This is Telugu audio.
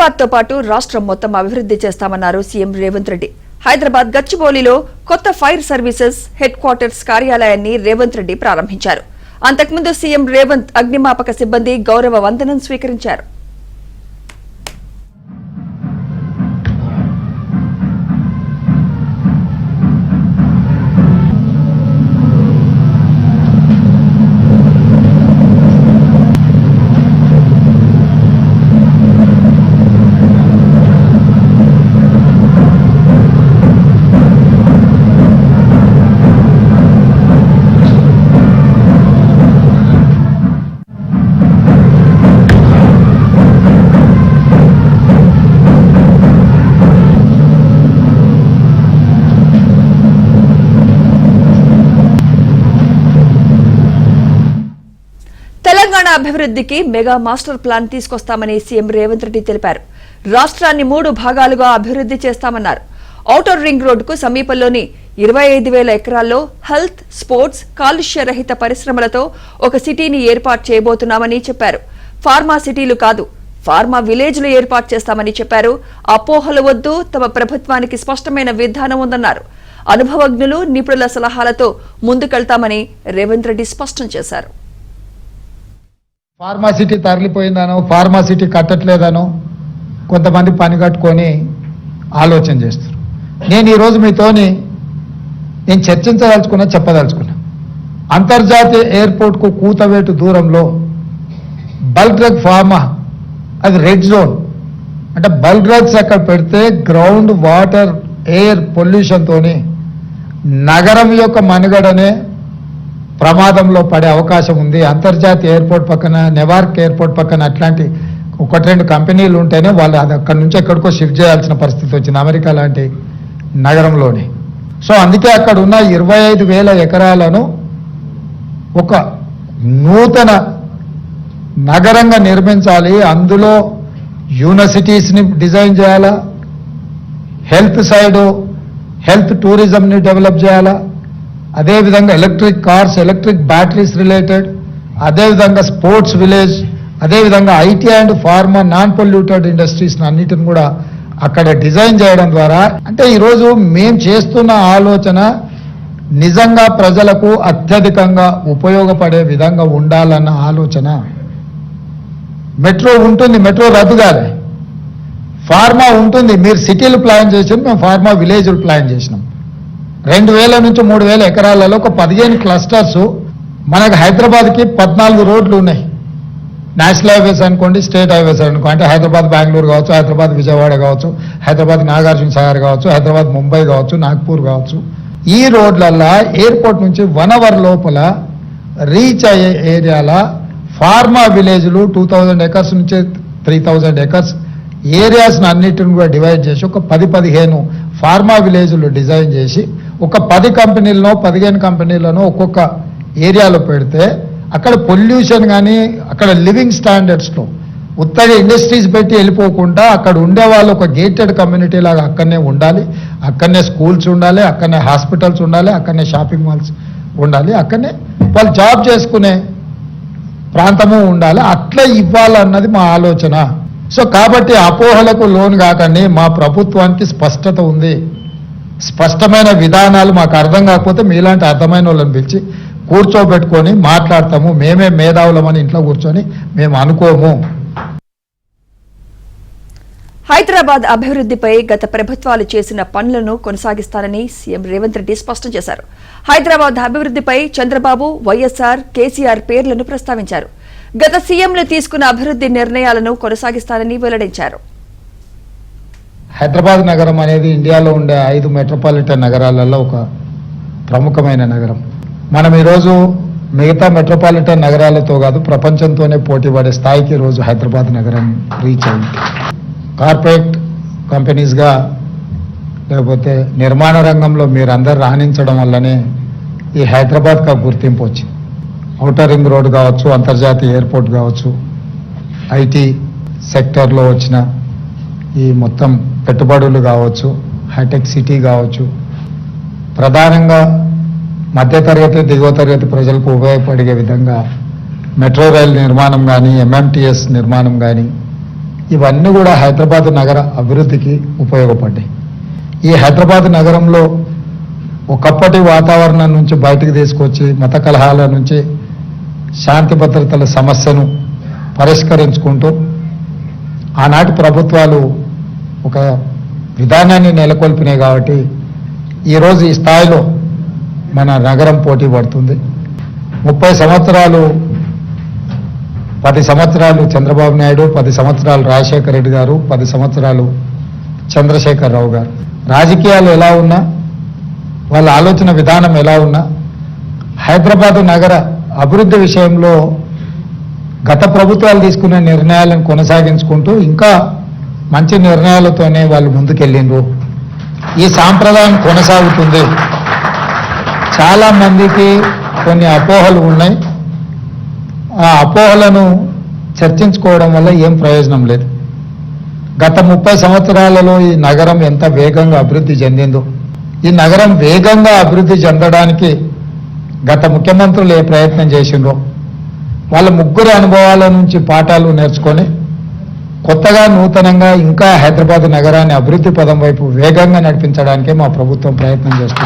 హైదరాబాద్ తో పాటు రాష్ట్రం మొత్తం అభివృద్ధి చేస్తామన్నారు సీఎం రేవంత్ రెడ్డి. హైదరాబాద్ గచ్చిబౌలిలో కొత్త ఫైర్ సర్వీసెస్ హెడ్ క్వార్టర్స్ కార్యాలయాన్ని రేవంత్ రెడ్డి ప్రారంభించారు. అంతకుముందు సీఎం రేవంత్ అగ్నిమాపక సిబ్బంది గౌరవ వందనం స్వీకరించారు. తెలంగాణ అభివృద్ధికి మెగా మాస్టర్ ప్లాన్ తీసుకొస్తామని సీఎం రేవంత్ రెడ్డి తెలిపారు. రాష్ట్రాన్ని 3 భాగాలుగా అభివృద్ధి చేస్తామన్నారు. ఔటర్ రింగ్ రోడ్డుకు సమీపంలోని 25,000 ఎకరాల్లో హెల్త్, స్పోర్ట్స్, కాలుష్య రహిత పరిశ్రమలతో ఒక సిటీని ఏర్పాటు చేయబోతున్నామని చెప్పారు. ఫార్మా సిటీలు కాదు, ఫార్మా విలేజ్లు ఏర్పాటు చేస్తామని చెప్పారు. అపోహలు వద్దు, తమ ప్రభుత్వానికి స్పష్టమైన విధానం ఉందన్నారు. అనుభవజ్ఞులు, నిపుణుల సలహాలతో ముందుకెళ్తామని రేవంత్ రెడ్డి స్పష్టం చేశారు. ఫార్మాసిటీ తరలిపోయిందనో, ఫార్మాసిటీ కట్టట్లేదనో కొంతమంది పని కట్టుకొని ఆలోచన చేస్తారు. నేను ఈరోజు మీతోని చెప్పదలుచుకున్నా అంతర్జాతీయ ఎయిర్పోర్ట్కు కూతవేటు దూరంలో బల్క్ డ్రగ్ ఫార్మా, అది రెడ్ జోన్. అంటే బల్క్ డ్రగ్స్ అక్కడ పెడితే గ్రౌండ్ వాటర్ ఎయిర్ పొల్యూషన్తోని నగరం యొక్క మనుగడనే ప్రమాదంలో పడే అవకాశం ఉంది. అంతర్జాతీయ ఎయిర్పోర్ట్ పక్కన, నెవార్క్ ఎయిర్పోర్ట్ పక్కన అట్లాంటి 1-2 కంపెనీలు ఉంటేనే వాళ్ళు అది అక్కడి నుంచి ఎక్కడికో షిఫ్ట్ చేయాల్సిన పరిస్థితి వచ్చింది, అమెరికా లాంటి నగరంలోనే. సో అందుకే అక్కడ ఉన్న 25,000 ఎకరాలను ఒక నూతన నగరంగా నిర్మించాలి. అందులో యూనివర్సిటీస్ని డిజైన్ చేయాలా, హెల్త్ సైడు హెల్త్ టూరిజంని డెవలప్ చేయాలా, అదేవిధంగా electric cars, electric batteries related, అదేవిధంగా స్పోర్ట్స్ విలేజ్, అదేవిధంగా IT and pharma non polluted industries అన్నిటిని కూడా అక్కడ డిజైన్ చేయడం ద్వారా, అంటే ఈరోజు మేము చేస్తున్న ఆలోచన నిజంగా ప్రజలకు అత్యధికంగా ఉపయోగపడే విధంగా ఉండాలన్న ఆలోచన. మెట్రో ఉంటుంది, మెట్రో రద్దు కాదు. ఫార్మా ఉంటుంది, మీరు సిటీలు ప్లాన్ చేసి మేము ఫార్మా విలేజ్లు ప్లాన్ చేసినాం. 2,000 నుంచి 3,000 ఎకరాలలో ఒక 15 క్లస్టర్స్. మనకు హైదరాబాద్కి 14 రోడ్లు ఉన్నాయి. నేషనల్ హైవేస్ అనుకోండి, స్టేట్ హైవేస్ అనుకోండి. అంటే హైదరాబాద్ బెంగళూరు కావచ్చు, హైదరాబాద్ విజయవాడ కావచ్చు, హైదరాబాద్ నాగార్జున సాగర్ కావచ్చు, హైదరాబాద్ ముంబై కావచ్చు, నాగ్పూర్ కావచ్చు. ఈ రోడ్లల్లో ఎయిర్పోర్ట్ నుంచి 1 అవర్ లోపల రీచ్ అయ్యే ఏరియాల ఫార్మా విలేజ్లు 2,000 ఎకర్స్ నుంచి 3,000 ఎకర్స్ ఏరియాస్ని అన్నిటిని కూడా డివైడ్ చేసి ఒక 10-15 ఫార్మా విలేజ్లు డిజైన్ చేసి ఒక 10 కంపెనీలను 15 కంపెనీలను ఒక్కొక్క ఏరియాలో పెడితే అక్కడ పొల్యూషన్ కానీ, అక్కడ లివింగ్ స్టాండర్డ్స్లో ఉత్తగా ఇండస్ట్రీస్ పెట్టి వెళ్ళిపోకుండా అక్కడ ఉండేవాళ్ళు ఒక గేటెడ్ కమ్యూనిటీ లాగా అక్కడనే ఉండాలి. అక్కడనే స్కూల్స్ ఉండాలి, అక్కడనే హాస్పిటల్స్ ఉండాలి, అక్కడనే షాపింగ్ మాల్స్ ఉండాలి, అక్కడనే వాళ్ళు జాబ్ చేసుకునే ప్రాంతము ఉండాలి. అట్లా ఇవ్వాలన్నది మా ఆలోచన. సో కాబట్టి అపోహలకు లోను కాకండి. మా ప్రభుత్వానికి స్పష్టత ఉంది, స్పష్టమైన విధానాలు. మాకు అర్థం కాకపోతే మీలాంటి అర్థమైన వాళ్ళని పిలిచి కూర్చోబెట్టుకొని మాట్లాడతాము. మేమే మేధావులమని ఇంట్లో కూర్చొని మేము అనుకోము. హైదరాబాద్ అభివృద్ధిపై గత ప్రభుత్వాలు చేసిన పనులను కొనసాగిస్తానని సీఎం రేవంత్ రెడ్డి స్పష్టం చేశారు. హైదరాబాద్ అభివృద్ధిపై చంద్రబాబు, వైఎస్ఆర్, కేసీఆర్ పేర్లను ప్రస్తావించారు. గత సీఎంలు తీసుకున్న అభివృద్ధి నిర్ణయాలను కొనసాగిస్తానని వెల్లడించారు. హైదరాబాద్ నగరం అనేది ఇండియాలో ఉండే 5 మెట్రోపాలిటన్ నగరాలలో ఒక ప్రముఖమైన నగరం. మనం ఈరోజు మిగతా మెట్రోపాలిటన్ నగరాలతో కాదు, ప్రపంచంతోనే పోటీ పడే స్థాయికి ఈరోజు హైదరాబాద్ నగరం రీచ్ అయింది. కార్పొరేట్ కంపెనీస్గా లేకపోతే నిర్మాణ రంగంలో మీరందరూ రాణించడం వల్లనే ఈ హైదరాబాద్కి గుర్తింపు వచ్చింది. ఔటర్ రింగ్ రోడ్ కావచ్చు, అంతర్జాతీయ ఎయిర్పోర్ట్ కావచ్చు, ఐటీ సెక్టర్లో వచ్చిన ఈ మొత్తం పెట్టుబడులు కావచ్చు, హైటెక్ సిటీ కావచ్చు, ప్రధానంగా మధ్యతరగతి దిగువ తరగతి ప్రజలకు ఉపయోగపడే విధంగా మెట్రో రైల్ నిర్మాణం కానీ, ఎంఎంటీఎస్ నిర్మాణం కానీ, ఇవన్నీ కూడా హైదరాబాద్ నగర అభివృద్ధికి ఉపయోగపడ్డాయి. ఈ హైదరాబాద్ నగరంలో ఒకప్పటి వాతావరణం నుంచి బయటకు తీసుకొచ్చి మత కలహాల నుంచి శాంతి భద్రతల సమస్యను పరిష్కరించుకుంటూ ఆనాటి ప్రభుత్వాలు ఒక విధానాన్ని నెలకొల్పినాయి. కాబట్టి ఈరోజు ఈ స్థాయిలో మన నగరం పోటీ పడుతుంది. 30 సంవత్సరాలు 10 సంవత్సరాలు చంద్రబాబు నాయుడు, 10 సంవత్సరాలు రాజశేఖర రెడ్డి గారు, 10 సంవత్సరాలు చంద్రశేఖరరావు గారు. రాజకీయాలు ఎలా ఉన్నా, వాళ్ళ ఆలోచన విధానం ఎలా ఉన్నా, హైదరాబాదు నగర అభివృద్ధి విషయంలో గత ప్రభుత్వాలు తీసుకున్న నిర్ణయాలను కొనసాగించుకుంటూ ఇంకా మంచి నిర్ణయాలతోనే వాళ్ళు ముందుకెళ్ళిండ్రు. ఈ సాంప్రదాయం కొనసాగుతుంది. చాలా మందికి కొన్ని అపోహలు ఉన్నాయి. ఆ అపోహలను చర్చించుకోవడం వల్ల ఏం ప్రయోజనం లేదు. గత 30 సంవత్సరాలలో ఈ నగరం ఎంత వేగంగా అభివృద్ధి చెందిందో, ఈ నగరం వేగంగా అభివృద్ధి చెందడానికి గత ముఖ్యమంత్రులు ఏ ప్రయత్నం చేసిండ్రో, వాళ్ళ ముగ్గురు అనుభవాల నుంచి పాఠాలు నేర్చుకొని కొత్తగా నూతనంగా ఇంకా హైదరాబాద్ నగరాన్ని అభివృద్ధి పదం వైపు వేగంగా నడిపించడానికే మా ప్రభుత్వం ప్రయత్నం చేస్తుంది.